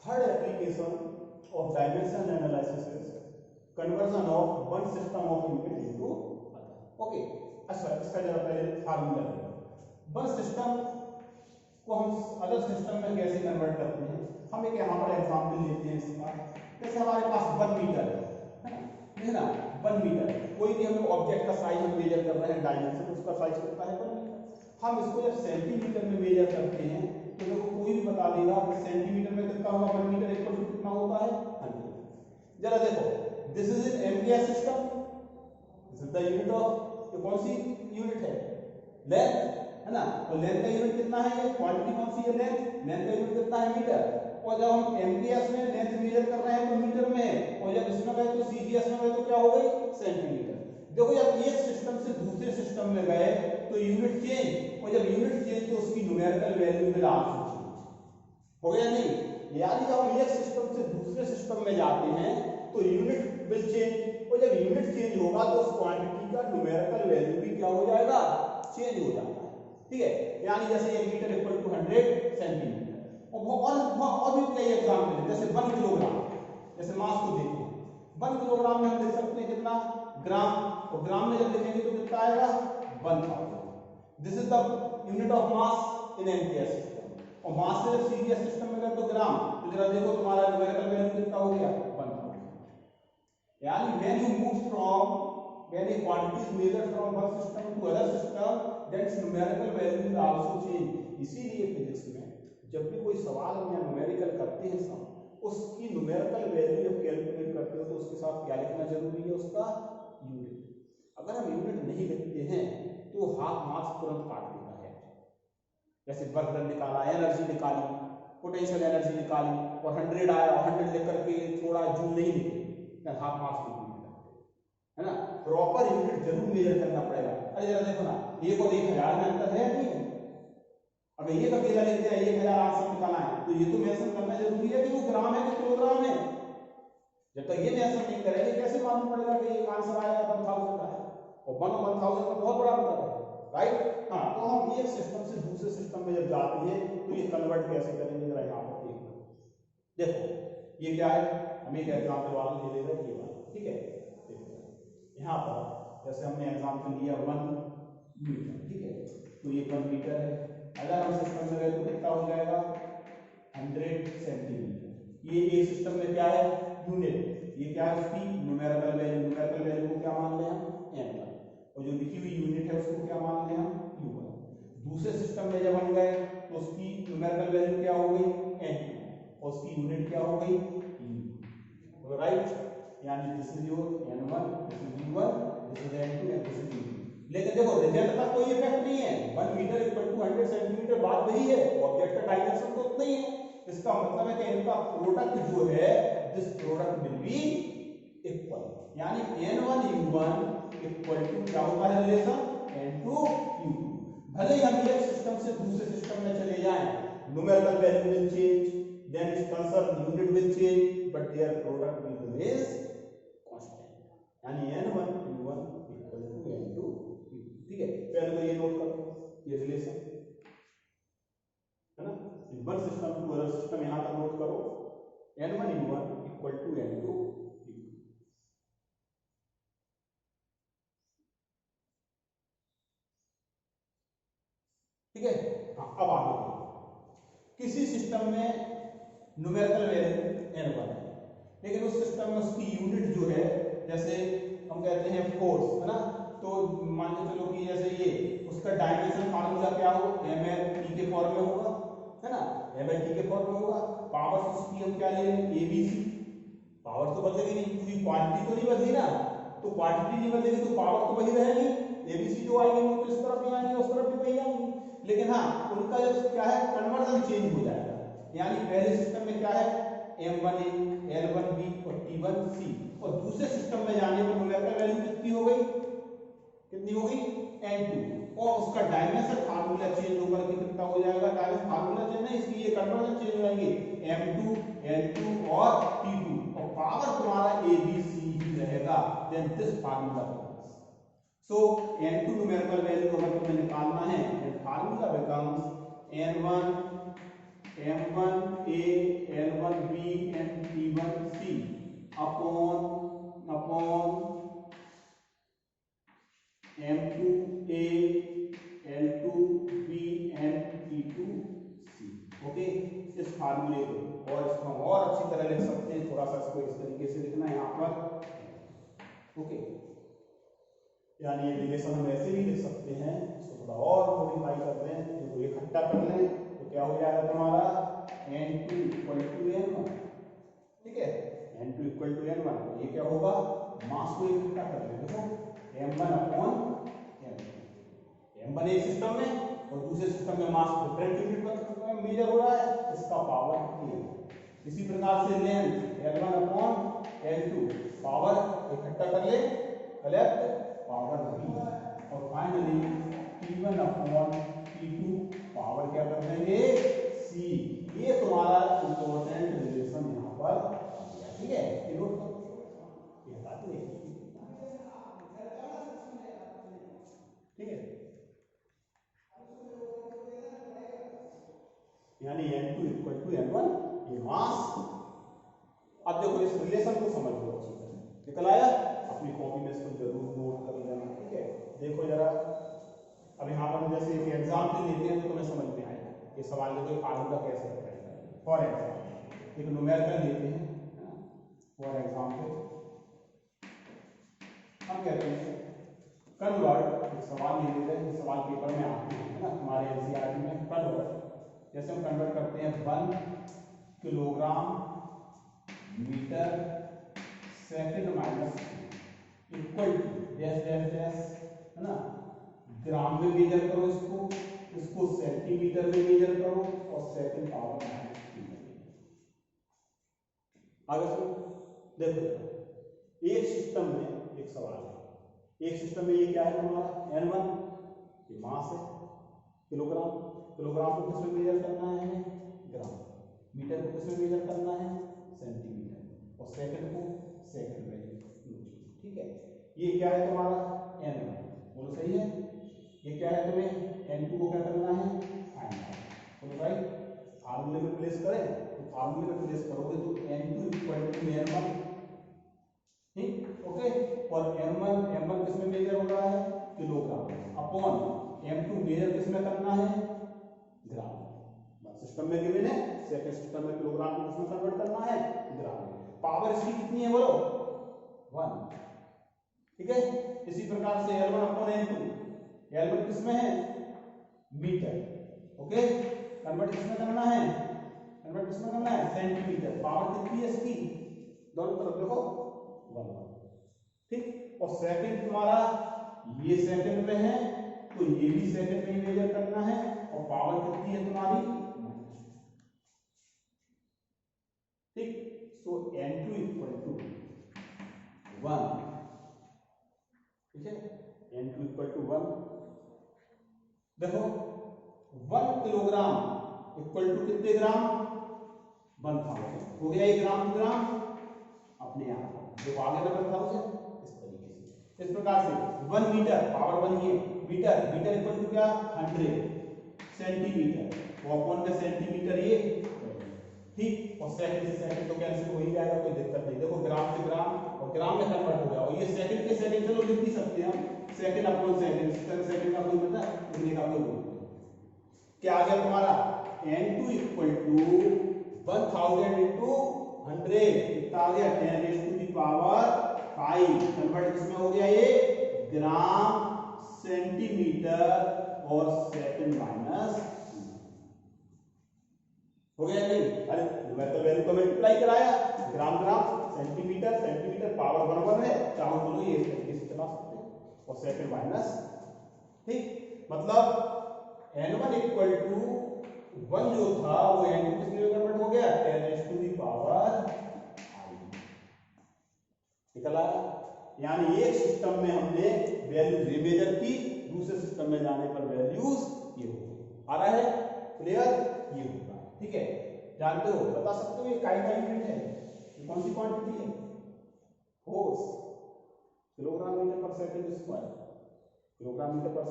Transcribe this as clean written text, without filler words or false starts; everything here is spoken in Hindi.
Third application of dimension analysis is conversion of one system of unit into other. Okay, अच्छा इसका जरा पहले फार्मूला देखो। वन सिस्टम को हम अदर सिस्टम में कैसे कन्वर्ट करते हैं। हम एक यहाँ पर एग्जाम्पल लेते हैं इसका। जैसे हमारे पास 1 मीटर है ना, 1 मीटर कोई भी हम ऑब्जेक्ट का साइज हम मेजर कर रहे हैं, डायमेंशन उसका साइज कितना है 1 मीटर। हम इसको जब सेंटीमीटर में मेजर करते हैं तो देखो कोई भी बता देगा कि सेंटीमीटर में कितना होगा, 1 मीटर इक्वल टू कितना होता है 100। जरा देखो, this is an MPS system, this is the unit of, ये कौन सी यूनिट है, लेंथ है ना, और लेंथ का यूनिट कितना है, ये क्वांटिटी कौन सी है, लेंथ, लेंथ का यूनिट कितना है मीटर। और जब हम एमपीएस में लेंथ मेजर कर रहे हैं तो मीटर में है, और जब इसमें गए तो सीजीएस में गए तो क्या हो गई, सेंटीमीटर। देखो जब एक सिस्टम से दूसरे सिस्टम में गए तो यूनिट चेंज, और जब यूनिट चेंज तो उसकी numerical value will also change, हो गया नहीं। यानी जब हम एक सिस्टम से दूसरे सिस्टम में जाते हैं तो यूनिट विल चेंज, और जब यूनिट चेंज होगा तो उस क्वांटिटी का न्यूमेरिकल वैल्यू भी क्या हो जाएगा, चेंज हो जाता है। ठीक है, यानी जैसे 1 मीटर इक्वल टू 100 सेंटीमीटर। और भी कई एग्जाम्पल है, जैसे 1 किलोग्राम, जैसे मास को देखो 1 किलोग्राम में हम लिख सकते हैं कितना ग्राम, और ग्राम में जब लिखेंगे तो कितना आएगा 1000। This is the unit of mass in MPS system. और मास से जब सीजीएस सिस्टम में गए तो ग्राम, तो जरा देखो तुम्हारा न्यूमेरिकल वैल्यू कितना हो गया 1000। यानी when you move from, when a quantity is measured from one system to other system, then its numerical value will also change. इसीलिए फिजिक्स में जब भी कोई सवाल या न्यूमेरिकल करते हैं सम, उसकी न्यूमेरिकल वैल्यू जब कैलकुलेट करते हो तो उसके साथ क्या लिखना जरूरी है, उसका यूनिट। अगर हम यूनिट नहीं लिखते हैं तो हाथ मार्क्स तुरंत काट देता है। जैसे वर्क डन निकाला, एनर्जी निकाली, पोटेंशियल एनर्जी निकाली, और 100 आया, 100 लिख करके थोड़ा जूल नहीं लिखे, हाथ मार्क्स है ना। प्रॉपर यूनिट जरूर मेजर करना पड़ेगा। अरे जरा देखो ना, 1 और 1000 में अंतर है नहीं है। अगर ये अकेला लेते हैं 1000 आंसर निकालना है तो ये तो मेंशन करना जरूरी है कि वो ग्राम है कि किलोग्राम है। जब तक ये मेंशन नहीं करेंगे कैसे मालूम पड़ेगा कि ये आंसर आएगा 1000 का है, और 1 और 1000 का बहुत बड़ा अंतर है, राइट। हाँ, तो हम एक सिस्टम से दूसरे सिस्टम में जब जाते हैं तो ये कन्वर्ट कैसे करेंगे, जरा यहाँ पर देखो। ये क्या है, हम एक एग्जाम्पल वाला ले लेगा ये वाला, ठीक है। यहाँ पर जैसे हमने एग्जाम्पल लिया 1 मीटर, ठीक है, तो ये 1 मीटर है। अगर हम सिस्टम में गए तो कितना हो जाएगा 100 सेंटीमीटर। ये एक सिस्टम में क्या है, यूनिट, ये क्या है उसकी न्यूमेरिकल वैल्यू, न्यूमेरिकल वैल्यू को क्या मान लें हम n1, और जो लिखी हुई यूनिट है उसको क्या मान लें हम u1। दूसरे सिस्टम में जब हम गए तो उसकी न्यूमेरिकल वैल्यू क्या हो गई n2, और उसकी यूनिट क्या हो गई u, राइट। यानी this is your n1, this is u1, this is n2 and this is u2। लेकिन देखो रिजल्ट का कोई इफेक्ट नहीं है, 1 मीटर इक्वल टू 100 सेंटीमीटर, बात वही है, ऑब्जेक्ट का डायमेंशन तो उतना ही है। इसका मतलब है कि इनका प्रोडक्ट जो है, this product will be equal, यानी n1 u1 इक्वल टू क्या होता है रिलेशन n2 u2। भले ही हम एक सिस्टम से दूसरे सिस्टम में चले जाएं, numerical value will change, then its concern unit will change, but their product will remain constant, यानी n1 u1 equal to n2 u2। ठीक है, पहले तो ये नोट करो, ये रिलेशन है ना, one system to other system, यहां तक नोट करो, n1 u1 equal to n2 u2। ठीक है, हाँ अब आगे किसी सिस्टम में न्यूमेरिकल वैल्यू n1 है, लेकिन उस सिस्टम में उसकी यूनिट जो है, जैसे हम कहते हैं फोर्स है ना, तो मान के चलो कि जैसे ये उसका डायमेंशन फार्मूला क्या हो, ml के फॉर्म में होगा, है ना, ml के फॉर्म में होगा। पावर उसकी हम क्या ले लें abc, पावर तो बदलेगी नहीं क्योंकि क्वांटिटी तो नहीं बदली ना, तो क्वांटिटी नहीं बदलेगी तो पावर तो वही रहेगी, abc जो आएगी वो तो इस तरफ भी आएंगी उस तरफ भी वही आएंगी। लेकिन हाँ, उनका जो क्या है कन्वर्जन चेंज हो जाएगा, यानी पहले सिस्टम में क्या है m1a, l1b और t1c, और दूसरे सिस्टम में जाने पर न्यूमेरिकल वैल्यू कितनी हो गई, कितनी हो गई n2, और उसका डायमेंशन फार्मूला चेंज होकर के कितना हो जाएगा, डायमेंशन फार्मूला चेंज नहीं, इसकी ये कन्वर्जन चेंज हो जाएंगे m2 l2 और t2, और पावर तुम्हारा abc ही रहेगा, then this formula. So n2 numerical value अगर तुम्हें निकालना है, then फार्मूला becomes n1 M1A L1B and T1C upon M2A L2B and T2C। Okay, इस फार्मूले को और इसको हम और अच्छी तरह लिख सकते हैं, थोड़ा सा इसको इस तरीके से लिखना है यहाँ पर। ओके, यानी ये रिलेशन हम ऐसे भी लिख सकते हैं, इसको थोड़ा और मॉडिफाई कर दें, इनको इकट्ठा कर लें तो क्या हो जाएगा तुम्हारा N2 इक्वल टू N1। ठीक है, N2 इक्वल टू N1, ये क्या होगा, मास को इकट्ठा कर लें। देखो M1 अपॉन M1 एक सिस्टम में और दूसरे सिस्टम में मास डिफरेंट यूनिट में मेजर हो रहा है, इसका पावर K। इसी प्रकार से length L1 upon L2 power इकट्ठा कर ले, कलेक्ट पावर B, और finally T1 upon T2 power क्या कर देंगे C। ये तुम्हारा इंपॉर्टेंट रिलेशन यहाँ पर आ गया। ठीक है, ये नोट करो, ये हटा दो। ठीक है, यानी N2 इक्वल टू N1 ये मास। अब देखो इस रिलेशन को समझ लो अच्छी तरह, निकल आया, अपनी कॉपी में इसको जरूर नोट कर लेना। ठीक है, देखो जरा, अब यहाँ पर जैसे एक एग्जाम्पल लेते हैं तो तुम्हें समझ में आएगा ये सवाल देखो फार्मूला कैसे अप्लाई करें। फॉर एग्जाम्पल एक न्यूमेरिकल लेते हैं, फॉर एग्जाम्पल हम कहते हैं कन्वर्ट, एक सवाल ले लेते हैं, सवाल पेपर में आते हैं ना हमारे एनसीईआरटी में। कन्वर्ट जैसे हम कन्वर्ट करते हैं 1 kilogram metre second minus equal to dash dash dash, है ना, ग्राम में मेजर करो इसको सेंटीमीटर में मेजर करो और सेकंड पावर माइनस 3। आगे सुनो, देखो एक सिस्टम में एक सवाल है, एक सिस्टम में ये क्या है हमारा N1, ये मास है, किलोग्राम को किसमें मेजर करना है, ग्राम, मीटर को किसमें मेजर करना है, सेंटीमीटर, और सेकंड को सेकंड में। ठीक है, ये क्या है तुम्हारा N1, बोलो सही है। ये क्या है, तुम्हें N2 को क्या करना है, फाइंड आउट। बोलो भाई, फार्मूले में प्लेस करें तो फार्मूले में प्लेस करोगे तो N2 इक्वल टू N1। ठीक, ओके, और M1 किसमें मेजर हो रहा है, किलोग्राम, अपॉन M2 मेजर किसमें करना है, ग्राम। सिस्टम में गिवन है, सेकंड सिस्टम में किलोग्राम को किसमें कन्वर्ट करना है, ग्राम। पावर इसकी कितनी है बोलो, 1। ठीक है, इसी प्रकार से L1 अपॉन N2, L1 किसमें है, मीटर, ओके, कन्वर्ट किसमें करना है, सेंटीमीटर। पावर कितनी है इसकी, दोनों तरफ देखो 1। ठीक, और सेकंड तुम्हारा ये सेकंड में है तो ये भी सेकंड में मेजर करना है, और पावर कितनी है तुम्हारी, ठीक। सो N2 इक्वल टू 1। ठीक है, N2 इक्वल टू 1। देखो 1 किलोग्राम इक्वल टू कितने ग्राम, 1000 हो गया, 1 ग्राम टू ग्राम अपने आप जो आगे में 1000, इस तरीके से। इस प्रकार से 1 मीटर, पावर 1 ये मीटर इक्वल टू क्या, 100 सेंटीमीटर, वो अपॉन में सेंटीमीटर ये, ठीक, और सेकंड से सेकंड तो कैंसिल हो ही जाएगा, कोई दिक्कत नहीं। देखो ग्राम से ग्राम और ग्राम में कन्वर्ट हो गया, और ये सेकंड के सेकंड चलो लिख भी सकते हैं हम, सेकंड अपॉन सेकंड का कोई मतलब लिखने का कोई मतलब नहीं। क्या आ गया तुम्हारा N2 इक्वल टू 1000 इंटू 100, कितना आ गया 10⁵ कन्वर्ट किसमें हो गया, ये ग्राम, सेंटीमीटर और सेकंड माइनस हो गया नहीं। अरे मैं तो वैल्यू को मल्टीप्लाई कराया, ग्राम सेंटीमीटर पावर 1 है, चाहो तो ये इस तरीके से चला सकते हैं, और सेकंड माइनस, ठीक, मतलब N1 इक्वल टू 1 जो था वो N2 किसमें कन्वर्ट हो गया, 10⁵ निकला। यानी एक सिस्टम में हमने वैल्यूज ये मेजर की, दूसरे सिस्टम में जाने पर वैल्यूज ये हो आ रहा है, क्लियर, ये होगा। ठीक है, जानते हो, बता सकते हो ये काय का यूनिट है, ये कौन सी क्वांटिटी है, फोर्स, किलोग्राम मीटर पर सेकंड स्क्वायर, किलोग्राम मीटर पर